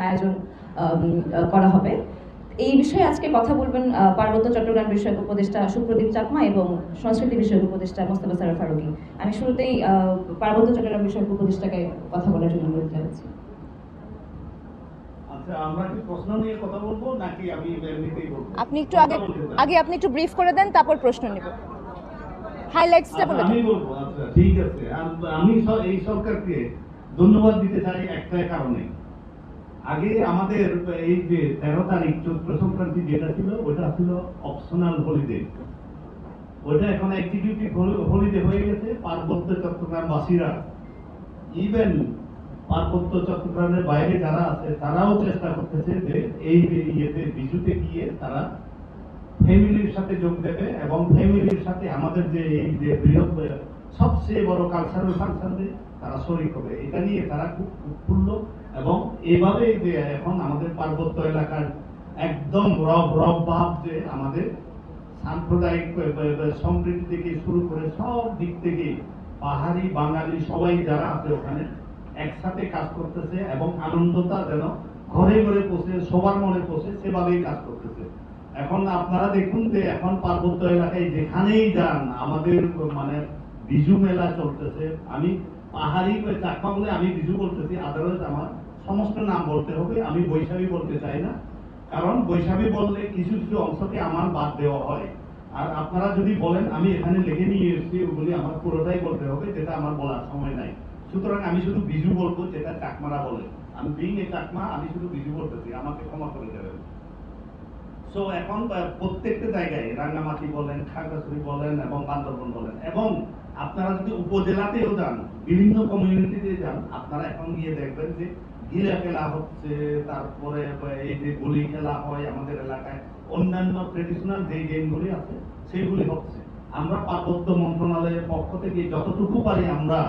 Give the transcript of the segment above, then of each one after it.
আয়োজন করা হবে। এই বিষয়ে আজকে কথা বলবেন পার্বত্য চট্টগ্রাম বিষয়ক উপদেষ্টা সুপ্রদীপ চাকমা এবং সংস্কৃতি বিষয়ক উপদেষ্টা মোস্তফা সরোয়ার ফারুকী। আমি শুরুতেই পার্বত্য চট্টগ্রাম বিষয়ক উপদেষ্টাকে কথা বলার জন্য অনুরোধ জানাচ্ছি। আচ্ছা, আমরা কি প্রশ্ন নিয়ে কথা বলবো নাকি আমি এমনিতেই বলবো? আপনি একটু আগে আপনি একটু ব্রিফ করে দেন, তারপর প্রশ্ন নিব। হাইলাইটসটা বলে আমি বলবো। আচ্ছা, ঠিক আছে। আমি এই সরকারকে ধন্যবাদ দিতে চাই একটা কারণে। আগে আমাদের এই যে 13 তারিখ চৈত্র সংক্রান্তি যেটা ছিল ওটা ছিল অপশনাল হলিডে, ওটা এখন এক্সিকিউটিভ হলিডে হয়ে গেছে। পার্বত্য চট্টগ্রামবাসীরা, ইভেন পার্বত্য চট্টগ্রামের বাইরে যারা আছে তারাও চেষ্টা করতেছে যে এই ইয়েতে বিজুতে গিয়ে তারা ফ্যামিলির সাথে যোগ দেবে এবং ফ্যামিলির সাথে আমাদের যে এই যে বৃহৎ সবচেয়ে বড় কালচারাল ফাংশনে তারা শরীক হবে। এটা নিয়ে তারা খুব উৎফুল্ল এবং এভাবে যে এখন আমাদের পার্বত্য এলাকার একদম রব ভাব যে আমাদের সাম্প্রদায়িক সম্প্রীতি থেকে শুরু করে সব দিক থেকে পাহাড়ি বাঙালি সবাই যারা আছে ওখানে একসাথে কাজ করতেছে এবং আনন্দটা যেন ঘরে ঘরে পৌঁছে সবার মনে পৌঁছে সেভাবেই কাজ করতেছে। এখন আপনারা দেখুন যে এখন পার্বত্য এলাকায় যেখানেই যান আমাদের মানে বিজু মেলা চলতেছে। আমি পাহাড়ি চাকমা বলে আমি বিজু বলতেছি, আদারওয়াইজ আমার সমস্ত নাম বলতে হবে। আমি বৈশাখী বলতে চাই না, কারণ বৈশাখী বললে কিছু কিছু অংশকে আমার বাদ দেওয়া হয়। আর আপনারা যদি বলেন আমি এখানে লিখে নিয়ে এসেছি ওগুলি আমার পুরোটাই বলতে হবে, যেটা আমার বলার সময় নাই। সুতরাং আমি শুধু বিজু বলবো যেটা চাকমারা বলে। আমি বিং এ চাকমা, আমি শুধু বিজু বলতেছি, আমাকে ক্ষমা করে দেবেন। সো এখন প্রত্যেকটা জায়গায় রাঙ্গামাটি বলেন, খাগড়াছড়ি বলেন এবং বান্দরবন বলেন, এবং আপনারা যদি উপজেলাতেও যান, বিভিন্ন কমিউনিটিতে যান, আপনারা এখন গিয়ে দেখবেন যে গিলা খেলা হচ্ছে, তারপরে এই যে গুলি খেলা হয় আমাদের এলাকায়, অন্যান্য ট্রেডিশনাল যে গেমগুলি আছে সেগুলি হচ্ছে। আমরা পার্বত্য মন্ত্রণালয়ের পক্ষ থেকে যতটুকু পারি আমরা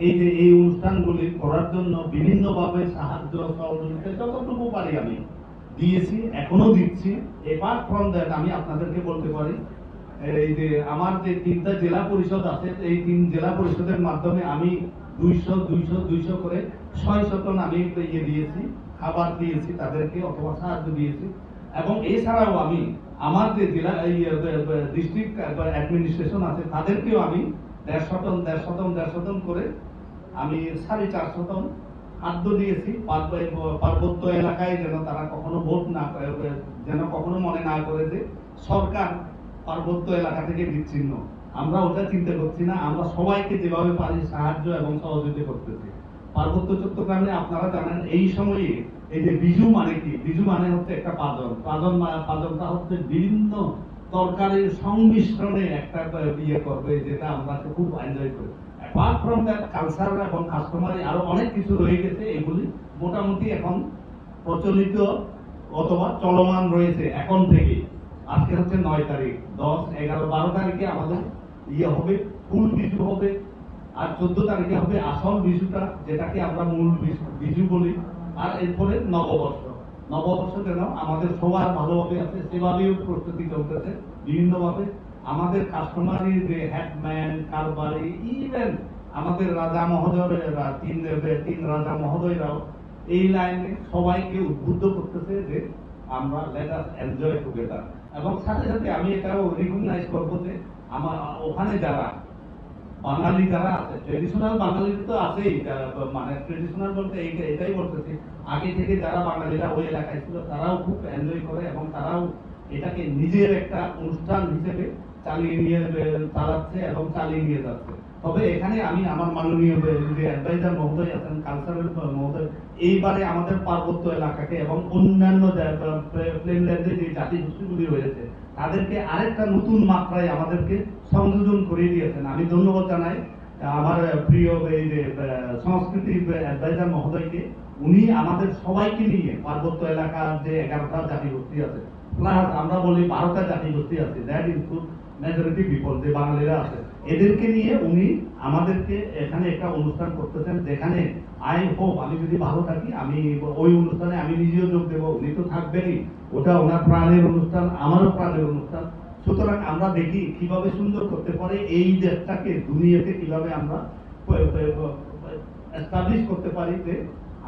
এই যে এই অনুষ্ঠানগুলি করার জন্য বিভিন্নভাবে সাহায্য সহযোগিতা যতটুকু পারি আমি দিয়েছি, এখনো দিচ্ছি। এপার্ট ফ্রম দ্যাট আমি আপনাদেরকে বলতে পারি এই যে আমার যে 3টা জেলা পরিষদ আছে, এই 3 জেলা পরিষদের মাধ্যমে আমি 200 করে 600 টন আমি দিয়েছি, খাবার দিয়েছি তাদেরকে অথবা সাহায্য দিয়েছি। এবং এছাড়াও আমি আমার যে জেলা ডিস্ট্রিক্ট অ্যাডমিনিস্ট্রেশন আছে তাদেরকেও আমি 150 টন করে আমি 450 টন খাদ্য দিয়েছি। পার্বত্য এলাকায় যেন তারা কখনো ভোট না করে, যেন কখনো মনে না করে যে সরকার পার্বত্য এলাকা থেকে বিচ্ছিন্ন। আমরা ওটা চিন্তা করছি না, আমরা সবাইকে যেভাবে পারি সাহায্য এবং সহযোগিতা করতেছি। পার্বত্য চট্টগ্রামে আপনারা জানেন এই সময়ে এই যে বিজু মানে কি, বিজু মানে হচ্ছে একটা পাজনটা হচ্ছে বিভিন্ন তরকারির সংমিশ্রণে একটা ইয়ে করবে, যেটা আমরা খুব এনজয় করি। অ্যাপার্ট ফ্রম দ্যাট কালচার এবং কাস্টমারি আরো অনেক কিছু রয়ে গেছে, এগুলি মোটামুটি এখন প্রচলিত অথবা চলমান রয়েছে এখন থেকে। আজকে হচ্ছে 9 তারিখ, 10, 11, 12 তারিখে আমাদের ইয়ে হবে, ফুল বিজু হবে। আর 14 তারিখে হবে আসল বিজুটা, যেটাকে আমরা মূল বিজু বলি। আর এরপরে নববর্ষ যেন আমাদের সবার ভালোভাবে আছে সেভাবেও প্রস্তুতি চলতেছে বিভিন্নভাবে। আমাদের কাস্টমারি যে হেডম্যান কারবারি, ইভেন আমাদের রাজা মহোদয়রা, তিন রাজা মহোদয়রাও এই লাইনে সবাইকে উদ্বুদ্ধ করতেছে যে আমরা লেট আস এনজয় টুগেদার। এবং সাথে সাথে আমি এটাও রিকগনাইজ করবো যে আমার ওখানে যারা বাঙালি যারা আছে, ট্রেডিশনাল বাঙালি তো আছেই, মানে ট্রেডিশনাল বলতে এটাই বলতেছি, আগে থেকে যারা বাঙালিরা ওই এলাকায় ছিল তারাও খুব এনজয় করে এবং তারাও এটাকে নিজের একটা অনুষ্ঠান হিসেবে চালাচ্ছে এবং চালিয়ে নিয়ে যাচ্ছে। তবে এখানে আমি আমার মাননীয় যে অ্যাডভাইজার মহোদয় আছেন, কালচারাল মহোদয়, এইবারে আমাদের পার্বত্য এলাকাকে এবং অন্যান্য প্লেনল্যান্ডে যে জাতিগোষ্ঠীগুলি রয়েছে তাদেরকে আরেকটা নতুন মাত্রায় আমাদেরকে সংযোজন করে দিয়েছেন। আমি ধন্যবাদ জানাই আমার প্রিয় এই যে সংস্কৃতি অ্যাডভাইজার মহোদয়কে। উনি আমাদের সবাইকে নিয়ে পার্বত্য এলাকার যে 11টা জাতিগোষ্ঠী আছে, প্লাস আমরা বলি 12টা জাতিগোষ্ঠী আছে, দ্যাট ইনক্লুড মেজরিটি পিপল যে বাঙালিরা আছে, এদেরকে নিয়ে উনি আমাদেরকে এখানে একটা অনুষ্ঠান করতেছেন, যেখানে আই হোপ আমি যদি ভালো থাকি আমি ওই অনুষ্ঠানে আমি নিজেও যোগ দেবো, উনি তো থাকবেনই। ওটা ওনার প্রাণের অনুষ্ঠান, আমারও প্রাণের অনুষ্ঠান। সুতরাং আমরা দেখি কিভাবে সুন্দর করতে পারে এই দেশটাকে দুনিয়াতে, কিভাবে আমরা এস্টাবলিশ করতে পারি যে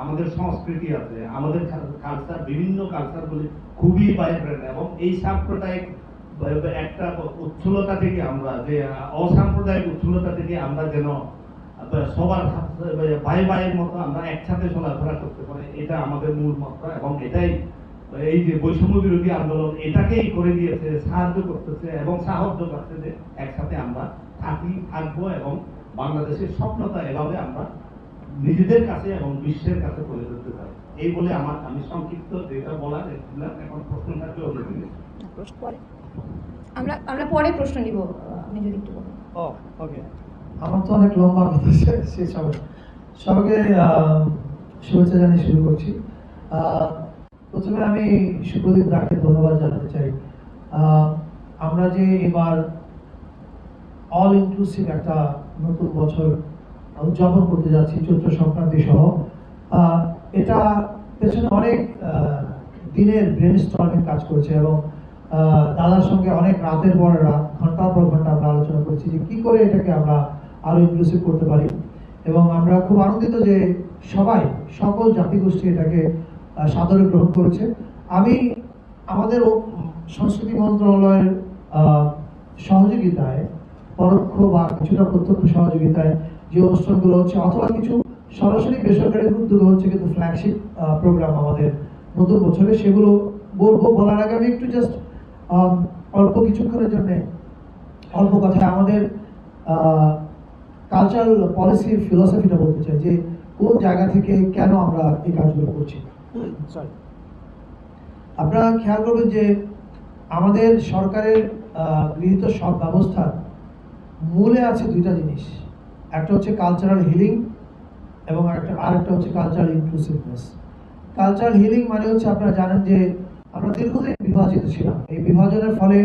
আমাদের সংস্কৃতি আছে, আমাদের কালচার, বিভিন্ন কালচারগুলি খুবই ভাইব্রেন্ট, এবং এই সাম্প্রদায়িক একটা উচ্ছলতা থেকে আমরা যে অসাম্প্রদায়িক উচ্ছলতা থেকে আমরা যেন সবার ভাই ভাইয়ের মতো আমরা একসাথে চলাফেরা করতে পারি, এটা আমাদের মূল মন্ত্র। এবং এটাই এই যে বৈষম্য বিরোধী আন্দোলন এটাকেই করে দিয়েছে, সাহায্য করতেছে এবং সাহায্য করছে যে একসাথে আমরা থাকবো এবং বাংলাদেশের স্বপ্নতা এভাবে আমরা নিজেদের কাছে এবং বিশ্বের কাছে তুলে ধরতে পারি। এই বলে আমি সংক্ষিপ্ত যেটা বলার এখন প্রশ্ন থাকলে ওদের প্রশ্ন পরে। আমরা পরে প্রশ্ন নিব, আপনি যদি একটু বলেন। ওকে, আমার তো অনেক লম্বা কথা শেষ হবে। সবাইকে শুভেচ্ছা জানিয়ে শুরু করছি। প্রথমে আমি সুপ্রদীপ দাকে ধন্যবাদ জানাতে চাই। আমরা যে এবার অল ইনক্লুসিভ একটা নতুন বছর উদযাপন করতে যাচ্ছি চৈত্র সংক্রান্তি সহ, এটা পেছনে অনেক দিনের ব্রেন স্টর্মিং কাজ করেছে এবং দাদার সঙ্গে অনেক রাতের পর রাত, ঘন্টার পর ঘন্টা আমরা আলোচনা করেছি যে কি করে এটাকে আমরা আরো ইনক্লুসিভ করতে পারি। এবং আমরা খুব আনন্দিত যে সকল জাতিগোষ্ঠী এটাকে সাদরে গ্রহণ করেছে। আমি আমাদের সংস্কৃতি মন্ত্রণালয়ের সহযোগিতায়, পরোক্ষ বা কিছুটা প্রত্যক্ষ সহযোগিতায় যে অনুষ্ঠানগুলো হচ্ছে, অথবা কিছু সরাসরি বেসরকারি উদ্যোগে হচ্ছে কিন্তু ফ্ল্যাগশিপ প্রোগ্রাম আমাদের নতুন বছরে, সেগুলো বলার আগে আমি একটু জাস্ট অল্প কিছুক্ষণের জন্য অল্প কথায় আমাদের কালচারাল পলিসির ফিলসফিটা বলতে চাই, যে কোন জায়গা থেকে কেন আমরা এই কাজগুলো করছি। আপনারা খেয়াল করবেন যে আমাদের সরকারের গৃহীত সব ব্যবস্থার মূলে আছে দুইটা জিনিস, একটা হচ্ছে কালচারাল হিলিং এবং আরেকটা হচ্ছে কালচারাল ইনক্লুসিভনেস। কালচারাল হিলিং মানে হচ্ছে, আপনারা জানেন যে আমরা দীর্ঘদিন বিভাজিত ছিলাম। এই বিভাজনের ফলে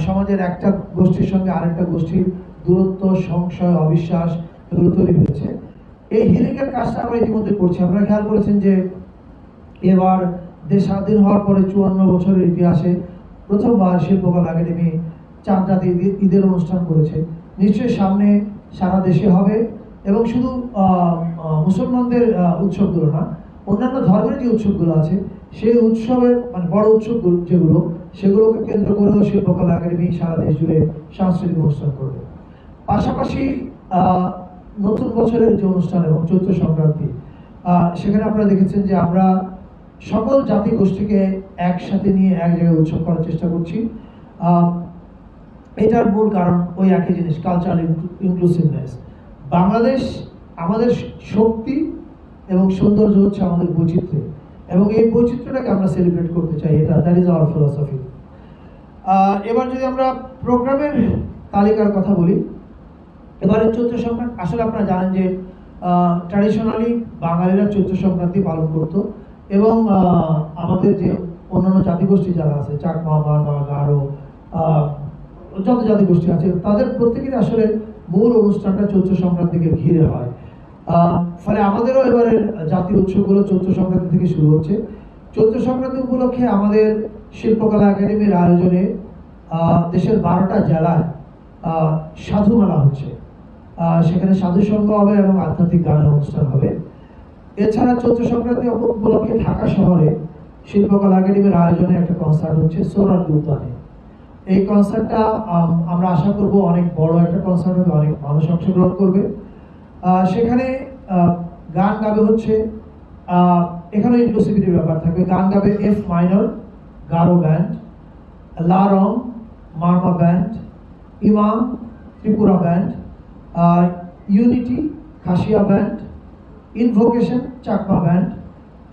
সমাজের একটা গোষ্ঠীর সঙ্গে আরেকটা গোষ্ঠীর দূরত্ব, সংশয়, অবিশ্বাস এগুলো তৈরি হয়েছে। এই হিলিং এর কাজটা আমরা ইতিমধ্যে করছি। আপনারা খেয়াল করেছেন যে এবার দেশ স্বাধীন হওয়ার পরে 54 বছরের ইতিহাসে প্রথমবার শিল্পকলা একাডেমি চাঁদ রাতে ঈদের অনুষ্ঠান করেছে। নিশ্চয়ই সামনে সারা দেশে হবে, এবং শুধু মুসলমানদের উৎসবগুলো না, অন্যান্য ধর্মের যে উৎসবগুলো আছে সেই উৎসবের মানে বড় উৎসব যেগুলো, সেগুলোকে কেন্দ্র করেও শিল্পকলা একাডেমি সারা দেশ জুড়ে সাংস্কৃতিক অনুষ্ঠান করবে। পাশাপাশি নতুন বছরের যে অনুষ্ঠান এবং চৈত্র সংক্রান্তি, সেখানে আপনারা দেখেছেন যে আমরা সকল জাতি গোষ্ঠীকে একসাথে নিয়ে এক জায়গায় উৎসব করার চেষ্টা করছি। এটার মূল কারণ ওই একই জিনিস, কালচারাল ইনক্লুসিভনেস। বাংলাদেশ আমাদের শক্তি এবং সৌন্দর্য হচ্ছে আমাদের বৈচিত্র্য, এবং এই বৈচিত্র্যটাকে আমরা সেলিব্রেট করতে চাই। That is our philosophy. এবার যদি আমরা প্রোগ্রামের তালিকার কথা বলি, এবারে চৈত্র সংক্রান্তি, আসলে আপনারা জানেন যে ট্র্যাডিশনালি বাঙালিরা চৈত্র সংক্রান্তি পালন করত, এবং আমাদের যে অন্যান্য জাতিগোষ্ঠী যারা আছে, চাকমা, মারমা, গারো, যত জাতিগোষ্ঠী আছে, তাদের প্রত্যেকেরই আসলে মূল অনুষ্ঠানটা চৈত্র সংক্রান্তিকে ঘিরে হয়। ফলে আমাদেরও এবারের জাতীয় উৎসবগুলো চৈত্র সংক্রান্তি থেকে শুরু হচ্ছে। চৈত্র সংক্রান্তি উপলক্ষে আমাদের শিল্পকলা একাডেমির আয়োজনে দেশের 12টা জেলায় সাধু মেলা হচ্ছে। সেখানে সাধু সঙ্গ হবে এবং আধ্যাত্মিক গানের অনুষ্ঠান হবে। এছাড়া চৈত্র সংক্রান্তি উপলক্ষে ঢাকা শহরে শিল্পকলা একাডেমির আয়োজনে একটা কনসার্ট হচ্ছে সোহরাওয়ার্দী উদ্যানে। এই কনসার্টটা আমরা আশা করব অনেক বড় একটা কনসার্ট হবে, অনেক মানুষ অংশগ্রহণ করবে। সেখানে গান গাবে হচ্ছে, এখানে ইনক্লুসিভিটির ব্যাপার থাকবে। গান গাবে এফ মাইনর গারো ব্যান্ড, লা রং মারমা ব্যান্ড, ইমাম Tripura band, unity Khasia band, invocation Chakma band.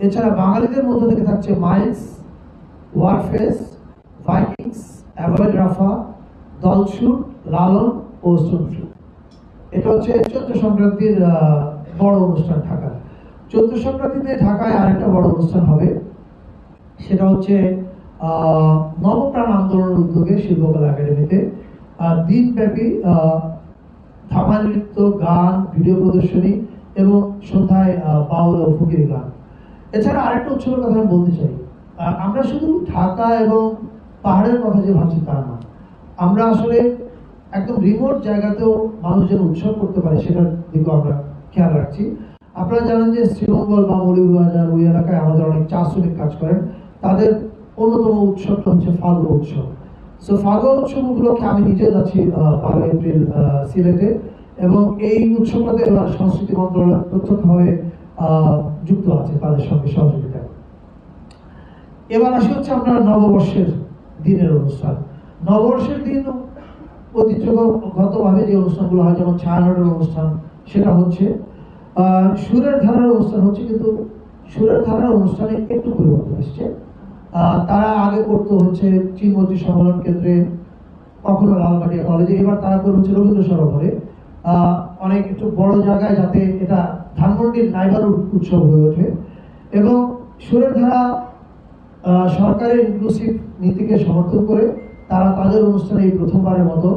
এছাড়া বাঙালিদের মধ্যে থেকে থাকছে মাইলস, ওয়ারফেস, ভাইকিংস, অ্যাভয়েড রাফা, দলসুর, লালন ও স্টোনফ্রি। এটা হচ্ছে চৈত্র সংক্রান্তির বড় অনুষ্ঠান ঢাকায়। চৈত্র সংক্রান্তিতে ঢাকায় আরেকটা বড় অনুষ্ঠান হবে, সেটা হচ্ছে নবপ্রাণ আন্দোলনের উদ্যোগে শিল্পকলা একাডেমিতে দিনব্যাপী ধামা নৃত্য, গান, ভিডিও প্রদর্শনী এবং সন্ধ্যায় বাউল ও ফকিরি গান। এছাড়া আরেকটা উৎসবের কথা আমি বলতে চাই। আমরা শুধু ঢাকা এবং পাহাড়ের কথা যে ভাবছি তা না, আমরা আসলে একদম রিমোট জায়গাতেও মানুষ যেন উৎসব করতে পারে সেটার দিকেও আমরা খেয়াল রাখছি। আপনারা জানেন যে শ্রীমঙ্গল বা মৌলভীবাজার ওই এলাকায় আমাদের অনেক চা শ্রমিক কাজ করেন, তাদের অন্যতম উৎসবটা হচ্ছে ফাল্গুন উৎসব। সো ফাল্গুন উৎসব উপলক্ষে আমি নিজে যাচ্ছি 12 এপ্রিল সিলেটে, এবং এই উৎসবটাতে এবার সংস্কৃতি মন্ত্রণালয় প্রত্যক্ষভাবে যুক্ত আছে তাদের সঙ্গে সহযোগিতা। এবার আসি হচ্ছে আপনার নববর্ষের দিনের অনুষ্ঠান। নববর্ষের দিন ঐতিহ্যগতভাবে যে অনুষ্ঠানগুলো হয়, যেমন ছায়ানটের অনুষ্ঠান, সেটা হচ্ছে সুরের ধারার অনুষ্ঠান হচ্ছে, কিন্তু সুরের ধারার অনুষ্ঠানে একটু পরিবর্তন এসছে। তারা আগে করতো হচ্ছে চিনমন্ত্রী সম্মেলন কেন্দ্রে, কখনো লালমাটিয়া কলেজে, এবার তারা করে হচ্ছে রবীন্দ্র সরোবরে, অনেক একটু বড় জায়গায়, যাতে এটা ধানমন্ডির নাইবার উৎসব হয়ে ওঠে। এবং সুরের ধারা সরকারের ইনক্লুসিভ নীতিকে সমর্থন করে তারা তাদের অনুষ্ঠানে এই প্রথমবারের মতো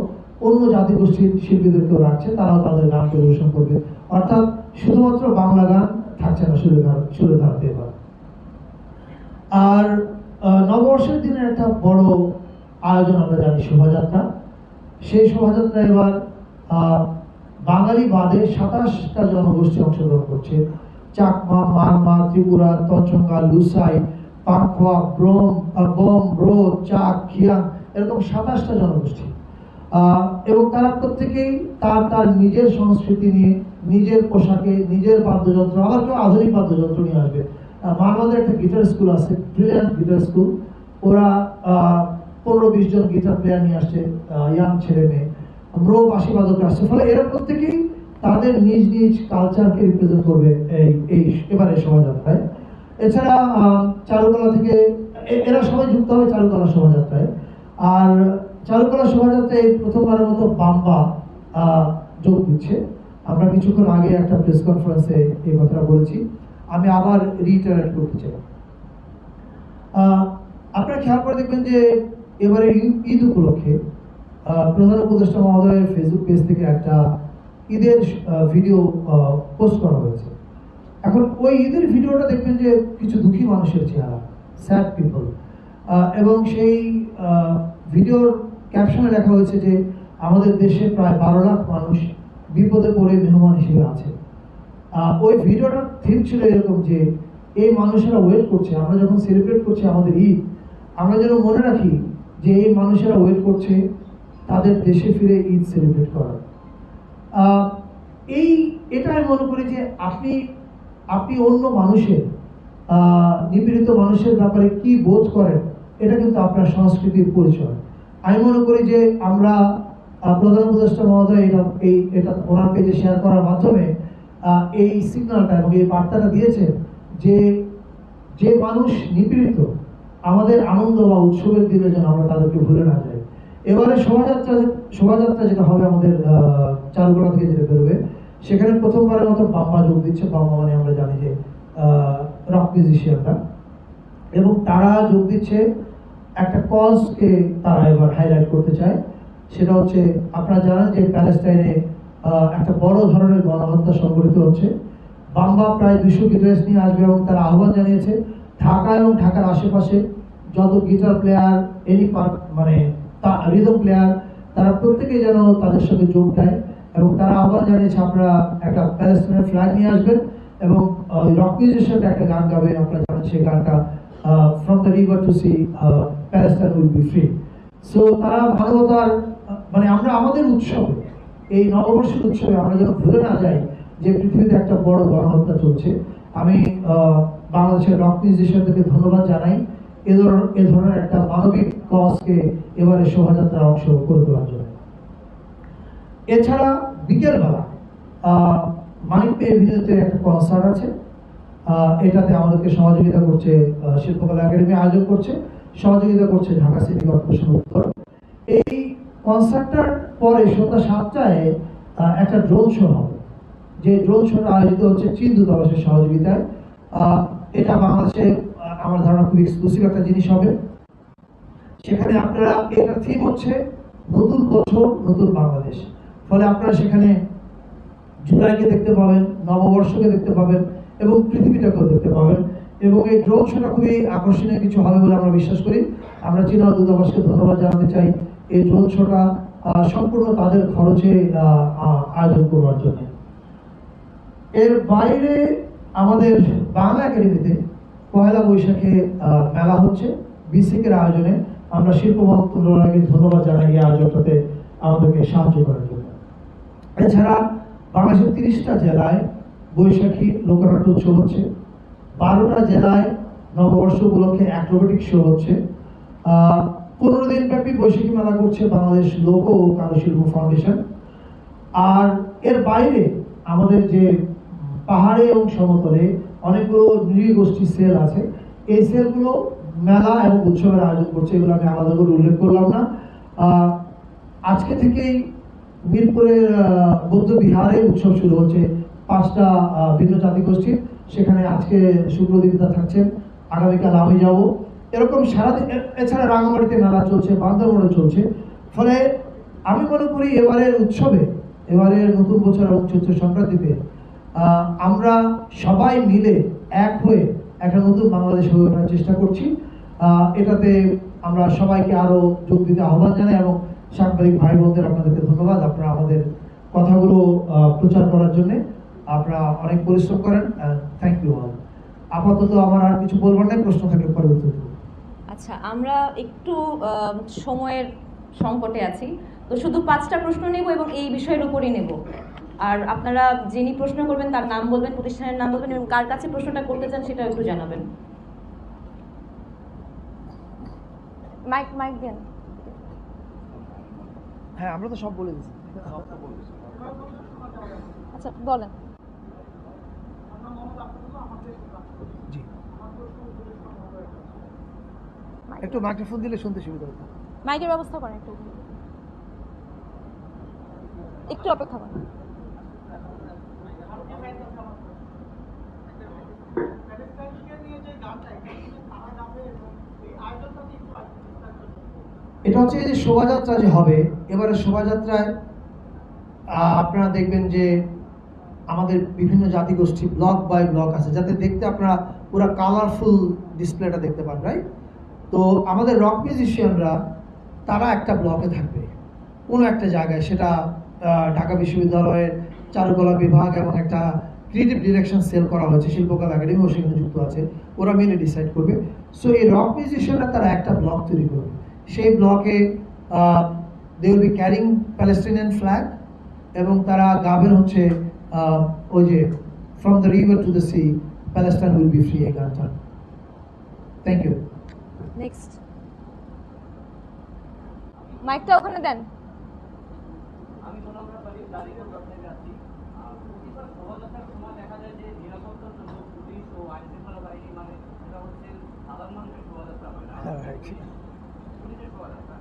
অন্য জাতিগোষ্ঠীর শিল্পীদেরকেও রাখছে, তারাও তাদের গান পরিবেশন করবে। অর্থাৎ শুধুমাত্র বাংলা গান থাকছে না সুরের ধারাতে এবার। আর নববর্ষের দিনের একটা বড় আয়োজন আমরা জানি, শোভাযাত্রা। সেই শোভাযাত্রা এবার বাঙালি বাদে 27টা জনগোষ্ঠী অংশগ্রহণ করছে। চাকমা, মারমা, ত্রিপুরা, তঞ্চঙ্গা, লুসাই, পাখোয়া, বম, ব্রো, চাক, খিয়াং, এরকম 27টা জনগোষ্ঠী। এবং তারা প্রত্যেকেই তার নিজের সংস্কৃতি নিয়ে, নিজের পোশাকে, নিজের বাদ্যযন্ত্র, আবার কেউ আধুনিক বাদ্যযন্ত্র নিয়ে আসবে। মারমাদের একটা গিটার স্কুল আছে, ব্রিলিয়ান্ট গিটার স্কুল। ওরা 15-20 জন গিটার প্লেয়ার নিয়ে আসছে, ইয়াং ছেলে মেয়ে, ব্রো বাঁশি বাদক আসছে। ফলে এরা প্রত্যেকেই তাদের নিজ নিজ কালচারকে রিপ্রেজেন্ট করবে এই এবারে শোভাযাত্রায়। এছাড়া চারুকলা থেকে এরা সবাই যুক্ত হবে চারুকলা শোভাযাত্রায়। আর চারুকলা শোভাযাত্রায় প্রথমবারের মতো বাম্বা যোগ দিচ্ছে। আমরা কিছুক্ষণ আগে একটা প্রেস কনফারেন্সে এই কথাটা বলেছি, আমি আবার রিটারেট করতে চাই। আপনারা খেয়াল করে দেখবেন যে এবারে ঈদ উপলক্ষে প্রধান উপদেষ্টা মহোদয়ের ফেসবুক পেজ থেকে একটা ঈদের ভিডিও পোস্ট করা হয়েছে। এখন ওই ঈদের ভিডিওটা দেখবেন যে কিছু দুঃখী মানুষের চেহারা, স্যাড পিপল, এবং সেই ভিডিওর ক্যাপশনে লেখা হয়েছে যে আমাদের দেশে প্রায় 12 লাখ মানুষ বিপদে পড়ে মেহমান হিসেবে আছে। ওই ভিডিওটার থিম ছিল এরকম যে এই মানুষেরা ওয়েট করছে, আমরা যখন সেলিব্রেট করছি আমাদের ঈদ, আমরা যেন মনে রাখি যে এই মানুষেরা ওয়েট করছে তাদের দেশে ফিরে ঈদ সেলিব্রেট করার। এটা আমি মনে করি যে আপনি অন্য মানুষের, নিপীড়িত মানুষের ব্যাপারে কি বোধ করেন, এটা কিন্তু আপনার সংস্কৃতির পরিচয়। আমি মনে করি যে আমরা প্রধান উপদেষ্টা মহোদয় এটা ওনার পেজে শেয়ার করার মাধ্যমে এই সিগন্যালটা এবং এই বার্তাটা দিয়েছে যে মানুষ নিপীড়িত, আমাদের আনন্দ বা উৎসবের দিনে যেন আমরা তাদেরকে ভুলে না যাই। এবারে শোভাযাত্রা যেটা হবে আমাদের চারুকলা থেকে যেটা বেরোবে, সেখানে প্রথমবারের মতো বাম্মা যোগ দিচ্ছে। বাম্মা মানে আমরা জানি যে রক মিউজিশিয়ানরা, এবং তারা যোগ দিচ্ছে একটা কজকে তারা এবার হাইলাইট করতে চায়। সেটা হচ্ছে, আপনারা জানেন যে প্যালেস্টাইনে একটা বড় ধরনের গণহত্যা সংঘটিত হচ্ছে। বাম্বা প্রায় 200 গিটারিস্ট নিয়ে আসবে, এবং তারা আহ্বান জানিয়েছে ঢাকা এবং ঢাকার আশেপাশে যত গিটার প্লেয়ার, মানে রিদম প্লেয়ার, তারা প্রত্যেকেই যেন তাদের সঙ্গে যোগ দেয়। এবং তারা আহ্বান জানিয়েছে আপনারা একটা প্যালেস্টাইনের ফ্ল্যাগ নিয়ে আসবেন, এবং রক মিউজিশিয়ানরা একটা গান গাবে। আপনারা জানেন সেই গানটা from the river to sea Palestine will be free. So তারা মানবতার, মানে আমরা আমাদের উৎসবে, এই নববর্ষের উৎসবে আমরা যেন ভুলে না যাই যে পৃথিবীতে একটা বড় গণহত্যা চলছে। আমি বাংলাদেশের রক মিউজিশিয়ানদেরকে ধন্যবাদ জানাই এ ধরনের একটা মানবিক কজকে এবারে শোভাযাত্রার অংশ করে তোলার জন্য। এছাড়া বিকেলবেলা মানিক পে এভিনিউতে একটা কনসার্ট আছে। এটাতে আমাদেরকে সহযোগিতা করছে শিল্পকলা একাডেমি, আয়োজন করছে, সহযোগিতা করছে ঢাকা সিটি কর্পোরেশন উত্তর। এই কনসার্টটার পরে সন্ধ্যা 7টায় একটা ড্রোন শো হবে, যে ড্রোন শোটা আয়োজিত হচ্ছে চীন দূতাবাসের সহযোগিতায়। এটা বাংলাদেশে আমার ধারণা খুব এক্সক্লুসিভ একটা জিনিস হবে। সেখানে আপনারা, এটা থিম হচ্ছে নতুন বছর নতুন বাংলাদেশ। ফলে আপনারা সেখানে জুলাইকে দেখতে পাবেন, নববর্ষকে দেখতে পাবেন, এবং পৃথিবীটাকেও দেখতে পাবেন। এবং এই ড্রোন শোটা খুবই আকর্ষণীয় কিছু হবে বলে আমরা বিশ্বাস করি। আমরা চীনা দূতাবাসকে ধন্যবাদ জানাতে চাই এই ড্রোন শোটা সম্পূর্ণ তাদের খরচে আয়োজন করবার জন্য। এর বাইরে আমাদের বাংলা একাডেমিতে পয়লা বৈশাখে মেলা হচ্ছে বিসিকের আয়োজনে। আমরা শিল্প মন্ত্রণালয়কে ধন্যবাদ জানাই এই আয়োজনটাতে আমাদেরকে সাহায্য করার জন্য। এছাড়া বাংলাদেশের 30টা জেলায় বৈশাখী লোকনাট্য উৎসব হচ্ছে, 12টা জেলায় নববর্ষ উপলক্ষে অ্যাক্রোবেটিক শো হচ্ছে। 15 দিন ব্যাপী বৈশাখী মেলা করছে বাংলাদেশ লোক ও কারুশিল্প ফাউন্ডেশন। আর এর বাইরে আমাদের যে পাহাড়ে এবং সমতলে অনেকগুলো নৃগোষ্ঠী সেল আছে, এই সেলগুলো মেলা এবং উৎসবের আয়োজন করছে, এগুলো আমি আলাদা করে উল্লেখ করলাম না। আজকে থেকেই মিরপুরের বৌদ্ধ বিহারে উৎসব শুরু হচ্ছে 5টা ভিন্ন জাতিগোষ্ঠীর, সেখানে আজকে সুপ্রদীপদা থাকছেন, আগামীকাল আমি যাব। এরকম সারাদিন। এছাড়া রাঙামাটিতে মেলা চলছে, বান্দরবনে চলছে। ফলে আমি মনে করি এবারের উৎসবে, এবারের নতুন বছর এবং চৈত্র সংক্রান্তিতে আমরা সবাই মিলে এক হয়ে একটা নতুন বাংলাদেশ হয়ে ওঠার চেষ্টা করছি। এটাতে আমরা সবাইকে আরো যোগ দিতে আহ্বান জানাই এবং সাংবাদিক ভাই বোনদের আপনাদেরকে ধন্যবাদ, আপনারা আমাদের কথাগুলো প্রচার করার জন্য আপনারা অনেক পরিশ্রম করেন। Thank you all. আপাতত আমার আর কিছু বলবার নেই, প্রশ্ন থাকলে পরে উত্তর দেব। আচ্ছা, আমরা একটু সময়ের সংকটে আছি, তো শুধু 5টা প্রশ্ন নেব এবং এই বিষয়ের উপরই নেব। আর আপনারা যিনি প্রশ্ন করবেন তার নাম বলবেন, প্রতিষ্ঠানের নাম বলবেন এবং কার কাছে প্রশ্নটা করতে চান সেটা একটু জানাবেন। মাইক দেন। হ্যাঁ, আমরা তো সব বলে দিচ্ছি। আচ্ছা বলেন। জি, একটু মাইক্রোফোন দিলে শুনতে সুবিধা হতো। মাইকের ব্যবস্থা করেন, একটু অপেক্ষা করেন। এটা হচ্ছে যে শোভাযাত্রা যে হবে, এবারে শোভাযাত্রায় আপনারা দেখবেন যে আমাদের বিভিন্ন জাতিগোষ্ঠী ব্লক বাই ব্লক আছে, যাতে দেখতে আপনারা পুরো কালারফুল ডিসপ্লেটা দেখতে পান, রাইট? তো আমাদের রক মিউজিশিয়ানরা তারা একটা ব্লকে থাকবে কোনো একটা জায়গায়, সেটা ঢাকা বিশ্ববিদ্যালয়ের চারুকলা বিভাগ এবং একটা ক্রিয়েটিভ ডিরেকশন সেল করা হয়েছে, শিল্পকলা একাডেমিও সেখানে যুক্ত আছে, ওরা মিলে ডিসাইড করবে। সো এই রক মিউজিশিয়ানরা তারা একটা ব্লক তৈরি করবে, সেই ব্লকে they will be carrying Palestinian flag এবং তারা গাবেন হচ্ছে ওই যে from the river to the sea Palestine will be free, এই গানটা। Thank you. নেক্সট মাইকটা ওখানে দেন। আমি সোনামুড়া বাড়ির দাঁড়িয়ে ব্যবসায়ী আছি। প্রতিবার শোভাযাত্রার সময় দেখা যায় যে নিরাপত্তার জন্য পুলিশ ও আইন শৃঙ্খলা বাহিনী, মানে এটা হচ্ছে সাধারণ মানুষের শোভাযাত্রা হয় না, পুলিশের শোভাযাত্রা।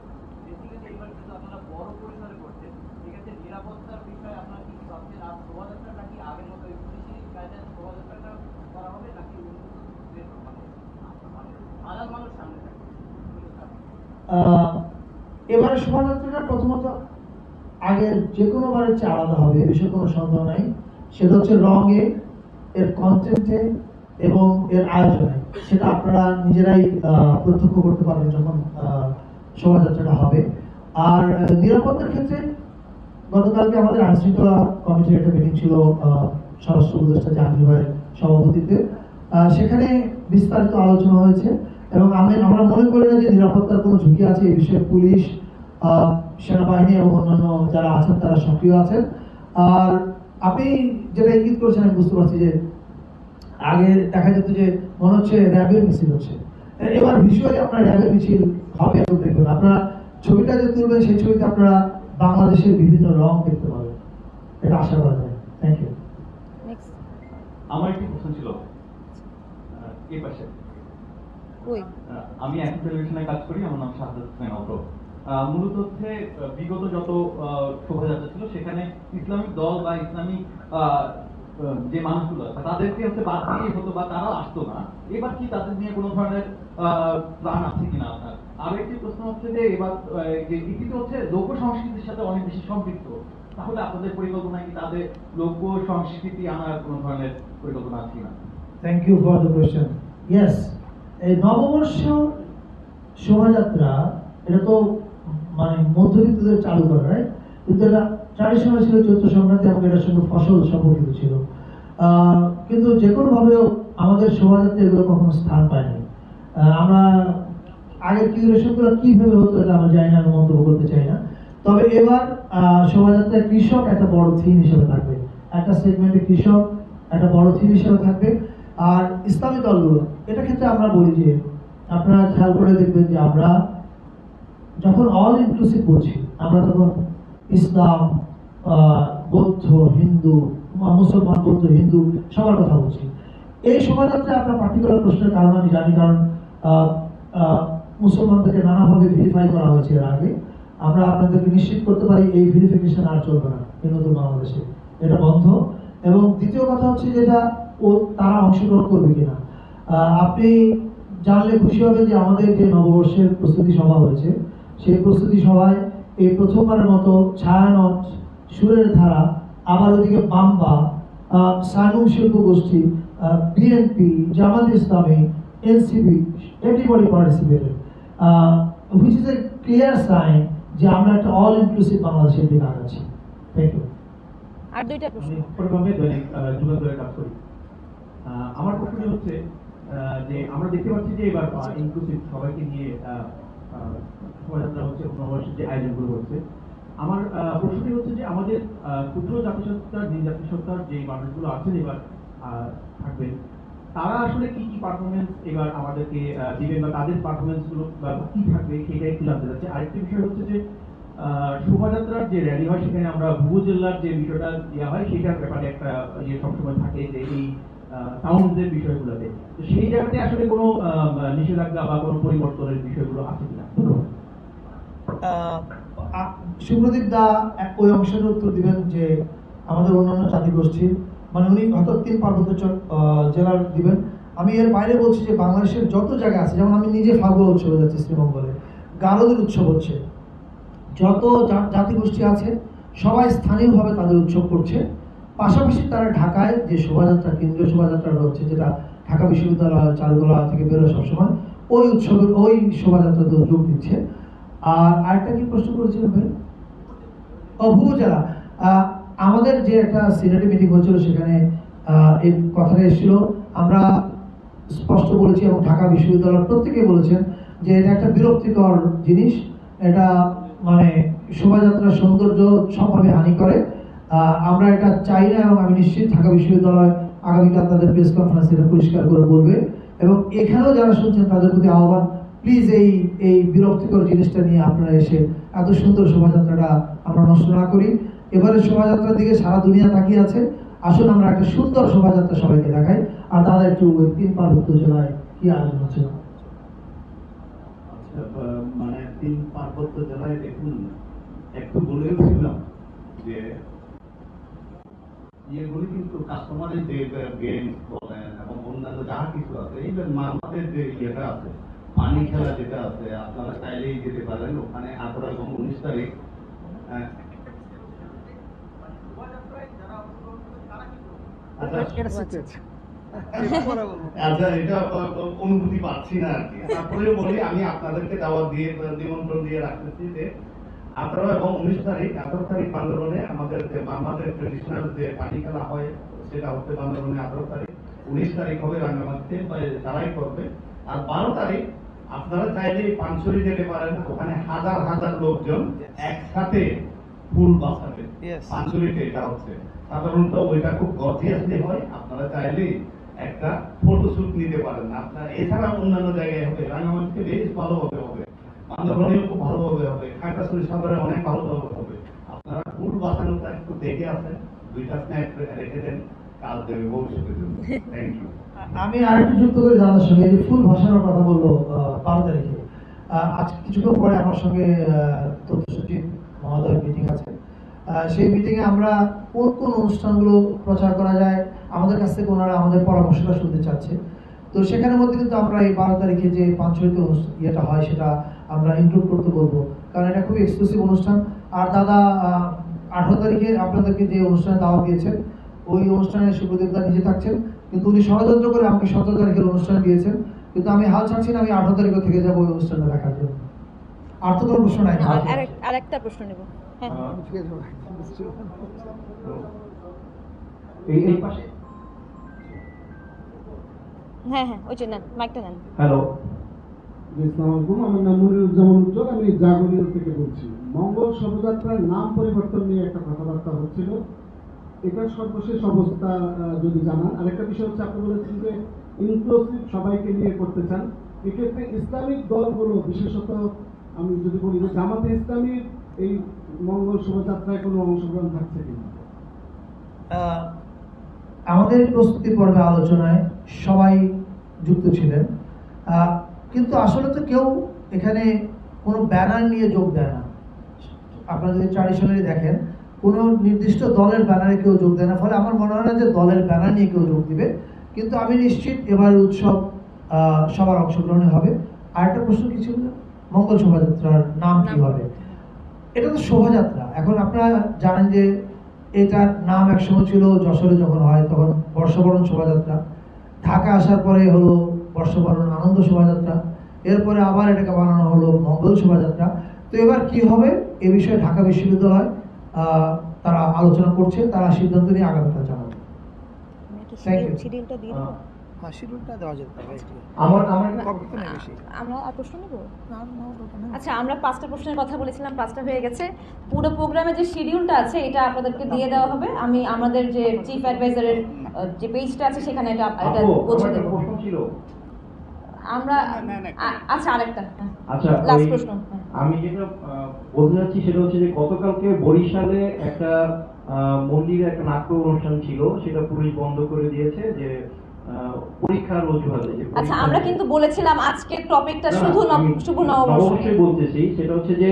বেসিক্যালি এইবার যেহেতু আপনারা বড় পরিসরে করছেন, ঠিক আছে, নিরাপত্তার বিষয়ে আপনারা কি ভাবছেন? আর শোভাযাত্রাটা কি আগের মতো পুলিশি কায়দায় শোভাযাত্রাটা করা হবে নাকি মানে সাধারণ মানুষ সামনে থাকবে? এবারে শোভাযাত্রাটা প্রথমত আগের যে কোনো বারের চেয়ে আলাদা হবে, এ বিষয়ে কোনো সন্দেহ নাই। সেটা হচ্ছে রঙে, এর কন্টেন্টে এবং এর আয়োজনে। সেটা আপনারা নিজেরাই প্রত্যক্ষ করতে পারবেন যখন শোভাযাত্রাটা হবে। আর নিরাপত্তার ক্ষেত্রে গতকালকে আমাদের আইন শৃঙ্খলা কমিটির একটা মিটিং ছিল স্বরাষ্ট্র উপদেষ্টা জাহাঙ্গীর ভাইয়ের সভাপতিত্বে। সেখানে বিস্তারিত আলোচনা হয়েছে এবং আমরা মনে করি না যে নিরাপত্তার কোনো ঝুঁকি আছে। এই বিষয়ে পুলিশ, সেনাবাহিনী এবং অন্যান্য যারা আছেন তারা সক্রিয় আছেন। আর আপনি যেটা ইঙ্গিত করেছেন আমি বুঝতে পারছি যে আগে দেখা যেত যে মনে হচ্ছে র্যাবের মিছিল হচ্ছে, এবার ভিজুয়ালি আপনার র্যাবের মিছিল হবে এবং দেখবেন আপনারা ছবিটা যে তুলবেন সেই ছবিতে আপনারা বাংলাদেশের বিভিন্ন রং দেখতে পাবেন, এটা আশা করা যায়। Thank you. আমার একটি প্রশ্ন ছিল এই পাশে। আমি এখন টেলিভিশনে কাজ করি, আমার নাম শাহাদাত হোসেন অটো। মূলত হচ্ছে বিগত যত শোভাযাত্রা ছিল সেখানে ইসলামিক দল বা ইসলামিক যে মানুষগুলো আছে তাদেরকে হচ্ছে বাদ দিয়ে হতো বা তারাও আসতো না। এবার কি তাদের নিয়ে কোনো ধরনের প্ল্যান আছে কিনা আপনার? আর একটি প্রশ্ন হচ্ছে যে এবার যে ইতিতে হচ্ছে লোক সংস্কৃতির সাথে অনেক বেশি সম্পৃক্ত, তাহলে আপনাদের পরিকল্পনা কি তাদের লোক সংস্কৃতি আনার কোনো ধরনের পরিকল্পনা আছে কিনা? Thank you for the question. Yes, এই নববর্ষ শোভাযাত্রা এটা তো মানে মধ্যবিত্তদের চালু করা, রাইট? কিন্তু এটা ট্র্যাডিশনাল ছিল চৈত্র সংক্রান্তি এবং এটার সঙ্গে ফসল সম্পর্কিত ছিল। কিন্তু যে কোনোভাবে আমাদের শোভাযাত্রা এগুলো কখনো স্থান পায়নি। আমরা আগের কিউরেশনগুলো কিভাবে হতো এটা আমরা জানি না, আমি মন্তব্য করতে চাই না। তবে এবার শোভাযাত্রায় কৃষক একটা বড় থিম হিসেবে থাকবে, একটা সেগমেন্টে কৃষক একটা বড় থিম হিসেবে থাকবে। আর ইসলামী দলগুলো এটা ক্ষেত্রে আমরা বলি যে আপনারা খেয়াল করে দেখবেন যে আমরা যখন অল ইনক্লুসিভ বলছি আমরা তখন ইসলাম, বৌদ্ধ, হিন্দু, মুসলমান, বৌদ্ধ, হিন্দু সবার কথা বলছি। এই শোভাযাত্রায় আপনার পার্টিকুলার প্রশ্নের কারণ আমি জানি, কারণ মুসলমানদেরকে নানাভাবে ভেরিফাই করা হয়েছে এর আগে। আমরা আপনাদেরকে নিশ্চিত করতে পারি এই ভেরিফিকেশন আর চলবে না এই নতুন বাংলাদেশে, এটা বন্ধ। এবং দ্বিতীয় কথা হচ্ছে যেটা তারা অংশগ্রহণ করবে কিনা। আপনি জানলে খুশি হবেন যে আমাদের যে নববর্ষের প্রস্তুতি সভা হয়েছে সেই প্রস্তুতি সভায় এই প্রথমবারের মতো ছায়ানট, সুরের ধারা, আবার ওদিকে বাম্বা, সানুম শিল্প গোষ্ঠী, BNP, Jamaat Islami, NCP, everybody participated, which is a clear sign যে আমরা একটা অল ইনক্লুসিভ বাংলাদেশের দিকে আগাচ্ছি। Thank you. আর দুইটা প্রশ্ন। আমি পরিভাবে দৈনিক যুগান্তরে কাজ করি। আমার প্রশ্নটি হচ্ছে যে আমরা দেখতে পাচ্ছি যে এবার ইনক্লুসিভ সবাইকে নিয়ে শোভাযাত্রা হচ্ছে, নববর্ষের যে আয়োজনগুলো হচ্ছে। আমার প্রশ্নটি হচ্ছে যে আমাদের ক্ষুদ্র জাতিসত্তার, যে জাতিসত্তার যে মানুষগুলো আছেন এবার থাকবেন, তারা আসলে কি কি পারফরমেন্স এবার আমাদেরকে দিবেন বা তাদের পারফরমেন্স গুলো বা কি থাকবে সেটা একটু জানতে চাচ্ছি। আরেকটি বিষয় হচ্ছে যে শোভাযাত্রার যে র্যালি হয় সেখানে আমরা ভুবো জেলার যে বিষয়টা দেওয়া হয় সেটার ব্যাপারে একটা ইয়ে সবসময় থাকে যে এই সাউন্ডের বিষয়গুলোতে, তো সেই জায়গাতে আসলে কোনো নিষেধাজ্ঞা বা কোনো পরিবর্তনের বিষয়গুলো আছে কিনা? সুব্রদীপ দা ওই অংশের উত্তর দিবেন যে আমাদের অন্যান্য জাতিগোষ্ঠী, মানে উনি হয়তো 3 পার্বত্য জেলার দিবেন। আমি এর বাইরে বলছি যে বাংলাদেশের যত জায়গা আছে, যেমন আমি নিজে ফাগুয়া উৎসবে যাচ্ছি শ্রীমঙ্গলে, গারোদের উৎসব হচ্ছে, যত জাতিগোষ্ঠী আছে সবাই স্থানীয়ভাবে তাদের উৎসব করছে। পাশাপাশি তারা ঢাকায় যে শোভাযাত্রা, কেন্দ্রীয় শোভাযাত্রাটা হচ্ছে, যেটা ঢাকা বিশ্ববিদ্যালয় চারুকলা থেকে বেরোয় সবসময়, ওই উৎসবের ওই শোভাযাত্রাতে যোগ দিচ্ছে। আর আরেকটা কি প্রশ্ন করেছিলেন ভাই? ভুবো জেলা, আমাদের যে একটা সিনেটে মিটিং হয়েছিল সেখানে এই কথাটা এসেছিল। আমরা স্পষ্ট বলেছি এবং ঢাকা বিশ্ববিদ্যালয়ের প্রত্যেকেই বলেছেন যে এটা একটা বিরক্তিকর জিনিস, এটা মানে শোভাযাত্রার সৌন্দর্য সবভাবে হানি করে। আমরা এটা চাই না এবং আমি নিশ্চিত ঢাকা বিশ্ববিদ্যালয় আগামীকাল তাদের প্রেস কনফারেন্স এটা পরিষ্কার করে বলবে। এবং এখানেও যারা শুনছেন তাদের প্রতি আহ্বান, প্লিজ এই বিরক্তিকর জিনিসটা নিয়ে আপনারা এসে এত সুন্দর শোভাযাত্রাটা আমরা নষ্ট না করি। এবারে শোভাযাত্রার দিকে সারা দুনিয়া তাকিয়ে আছে, আসুন আমরা একটা সুন্দর শোভাযাত্রা সবাইকে দেখাই। আর দাদা একটু ওই 3 পার্বত্য জেলায় কি আয়োজন হচ্ছে? মানে 3 পার্বত্য জেলায় দেখুন, একটু বলেছিলাম যে ইয়েগুলি কিন্তু কাস্টমারের যে গেমস বলেন এবং অন্যান্য যাহা কিছু আছে, এই যে মামাদের যে ইয়েটা আছে, পানি খেলা যেটা আছে, আপনারা চাইলেই যেতে পারেন ওখানে 18 এবং 19 তারিখ। আচ্ছা, এটা অনুভূতি পাচ্ছি না আর কি। তারপরে বলি, আমি আপনাদেরকে দাওয়াত দিয়ে নিমন্ত্রণ দিয়ে রাখতেছি যে 18 এবং 19 তারিখ, 18 তারিখ বান্দরবনে আমাদের যে আমাদের ট্রেডিশনাল যে পানি খেলা হয় সেটা হচ্ছে বান্দরবনে 18 তারিখ, 19 তারিখ হবে রাঙ্গামাটিতে, তারাই করবে। আর 12 তারিখ আপনারা চাইলে পানছড়ি যেতে পারেন, ওখানে হাজার হাজার লোকজন একসাথে ফুল বাসাবে। পানছড়িতে এটা হচ্ছে সাধারণত ওইটা খুব গর্জিয়াসলি হয়, আপনারা চাইলে একটা ফটোশুট নিতে পারেন। আপনার এছাড়া অন্যান্য জায়গায় হবে, রাঙ্গামাটিতে বেশ ভালোভাবে হবে, বান্দরবনেও খুব ভালোভাবে হবে, খাগড়াছড়ি সাগরে অনেক ভালোভাবে হবে। আপনারা ফুল বাসানোটা একটু দেখে আসেন, 2টা স্ন্যাপ রেখে দেন, কাজ দেবে ভবিষ্যতের জন্য। Thank you. আমি আরেকটু যুক্ত করে জানার সঙ্গে এই ফুল ভাষানোর কথা বললো 12 তারিখে। আজ কিছুক্ষণ পরে আমার সঙ্গে তথ্য সচিব মহোদয়ের মিটিং আছে। সেই মিটিংয়ে আমরা কোন কোন অনুষ্ঠানগুলো প্রচার করা যায় আমাদের কাছ থেকে ওনারা আমাদের পরামর্শটা শুনতে চাচ্ছে। তো সেখানের মধ্যে কিন্তু আমরা এই 12 তারিখে যে পানছড়িতে ইয়েটা হয় সেটা আমরা ইনক্লুড করতে বলবো, কারণ এটা খুবই এক্সক্লুসিভ অনুষ্ঠান। আর দাদা 18 তারিখে আপনাদেরকে যে অনুষ্ঠানে দাওয়াত দিয়েছেন ওই অনুষ্ঠানে সুপ্রদীপ দা নিজে থাকছেন, কিন্তু উনি ষড়যন্ত্র করে আমাকে 17 তারিখের অনুষ্ঠানে দিয়েছেন, কিন্তু আমি হাল ছাড়ছি না, আমি 18 তারিখে থেকে যাবো ওই অনুষ্ঠানটা দেখার জন্য। আর তো কোনো প্রশ্ন নাই। আরেকটা প্রশ্ন নেব। হ্যাঁ, এই পাশে হ্যাঁ হ্যাঁ ওই যে নেন মাইকটা নেন। হ্যালো। জি, আসসালামু আলাইকুম। আমার নাম মনিরুজ্জামান উজ্জ্বল, আমি জাগরিয়া থেকে বলছি। মঙ্গল শোভাযাত্রার নাম পরিবর্তন নিয়ে একটা কথাবার্তা হচ্ছিল, এটার সর্বশেষ অবস্থা যদি জানান। আরেকটা বিষয় হচ্ছে, আপনি বলেছেন যে ইনক্লুসিভ সবাইকে নিয়ে করতে চান, এক্ষেত্রে ইসলামিক দলগুলো, বিশেষত আমি যদি বলি যে জামাতে ইসলামীর এই মঙ্গল শোভাযাত্রায় কোনো অংশগ্রহণ থাকছে কিনা? আমাদের প্রস্তুতি পর্বে আলোচনায় সবাই যুক্ত ছিলেন, কিন্তু আসলে তো কেউ এখানে কোনো ব্যানার নিয়ে যোগ দেয় না। আপনারা যদি ট্র্যাডিশনালি দেখেন, কোনো নির্দিষ্ট দলের ব্যানারে কেউ যোগ দেয় না, ফলে আমার মনে হয় না যে দলের ব্যানার নিয়ে কেউ যোগ দিবে। কিন্তু আমি নিশ্চিত এবার উৎসব সবার অংশগ্রহণে হবে। আর একটা প্রশ্ন কি ছিল, মঙ্গল শোভাযাত্রার নাম কি হবে? এটা তো শোভাযাত্রা। এখন আপনারা জানেন যে এটার নাম একসময় ছিল, যশোরে যখন হয় তখন বর্ষবরণ শোভাযাত্রা, ঢাকা আসার পরে হলো বর্ষবরণ আনন্দ শোভাযাত্রা, এরপরে আবার এটাকে বানানো হলো মঙ্গল শোভাযাত্রা। তো এবার কি হবে এ বিষয়ে ঢাকা বিশ্ববিদ্যালয় তারা আলোচনা করছে, তারা সিদ্ধান্ত নিয়ে আগামীকাল জানাবে। Thank you. শিডিউলটা দিয়ে দেবো। শিডিউলটা দেওয়া যেতে পারে। আমার আমরা আর প্রশ্ন নেব। আচ্ছা, আমরা 5টা প্রশ্নের কথা বলেছিলাম, 5টা হয়ে গেছে। পুরো প্রোগ্রামে যে শিডিউলটা আছে এটা আপনাদেরকে দিয়ে দেওয়া হবে। আমি আমাদের যে চিফ অ্যাডভাইজারের যে পেজটা আছে সেখানে এটা পৌঁছে দেবো। প্রশ্ন ছিল। আমরা আচ্ছা আরেকটা আচ্ছা, লাস্ট ওই প্রশ্ন। আমি যেটা বলতে চাচ্ছি সেটা হচ্ছে যে গতকালকে বরিশালে একটা মন্দিরে একটা নাট্য অনুষ্ঠান ছিল, সেটা পুলিশ বন্ধ করে দিয়েছে যে পরীক্ষার অজুহাতে। আচ্ছা, আমরা কিন্তু বলেছিলাম আজকের টপিকটা শুধু শুভ অবশ্যই বলতেছি, সেটা হচ্ছে যে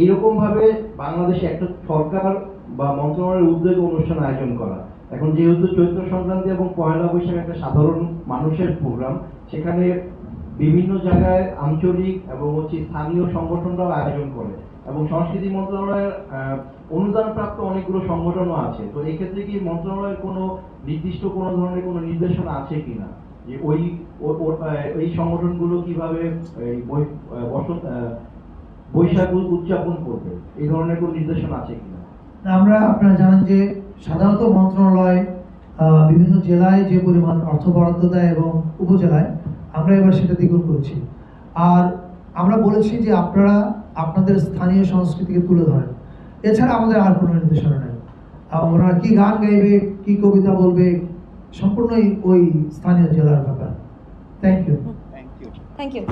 এইরকম ভাবে বাংলাদেশে একটা সরকার বা মন্ত্রণালয়ের উদ্যোগে অনুষ্ঠান আয়োজন করা। এখন যেহেতু চৈত্র সংক্রান্তি এবং পয়লা বৈশাখ একটা সাধারণ মানুষের প্রোগ্রাম, সেখানে বিভিন্ন জায়গায় আঞ্চলিক এবং স্থানীয় সংগঠনরাও আয়োজন করে, এবং সংস্কৃতি মন্ত্রণালয়ের অনুদানপ্রাপ্ত অনেকগুলো সংগঠনও আছে। তো এই ক্ষেত্রে কি মন্ত্রণালয়ের কোনো নির্দিষ্ট কোনো ধরনের কোনো নির্দেশনা আছে কিনা যে ওই সংগঠনগুলো কিভাবে বৈশাখ উদযাপন করবে, এই ধরনের কোনো নির্দেশনা আছে কিনা? আমরা, আপনারা জানেন যে সাধারণত মন্ত্রণালয় বিভিন্ন জেলায় যে পরিমাণ অর্থ বরাদ্দ দেয় এবং উপজেলায়, আমরা এবার সেটা দ্বিগুণ করেছি। আর আমরা বলেছি যে আপনারা আপনাদের স্থানীয় সংস্কৃতিকে তুলে ধরেন, এছাড়া আমাদের আর কোনো নির্দেশনা নেই। ওনারা কি গান গাইবে, কি কবিতা বলবে, সম্পূর্ণই ওই স্থানীয় জেলার ব্যাপার। Thank you. Thank you.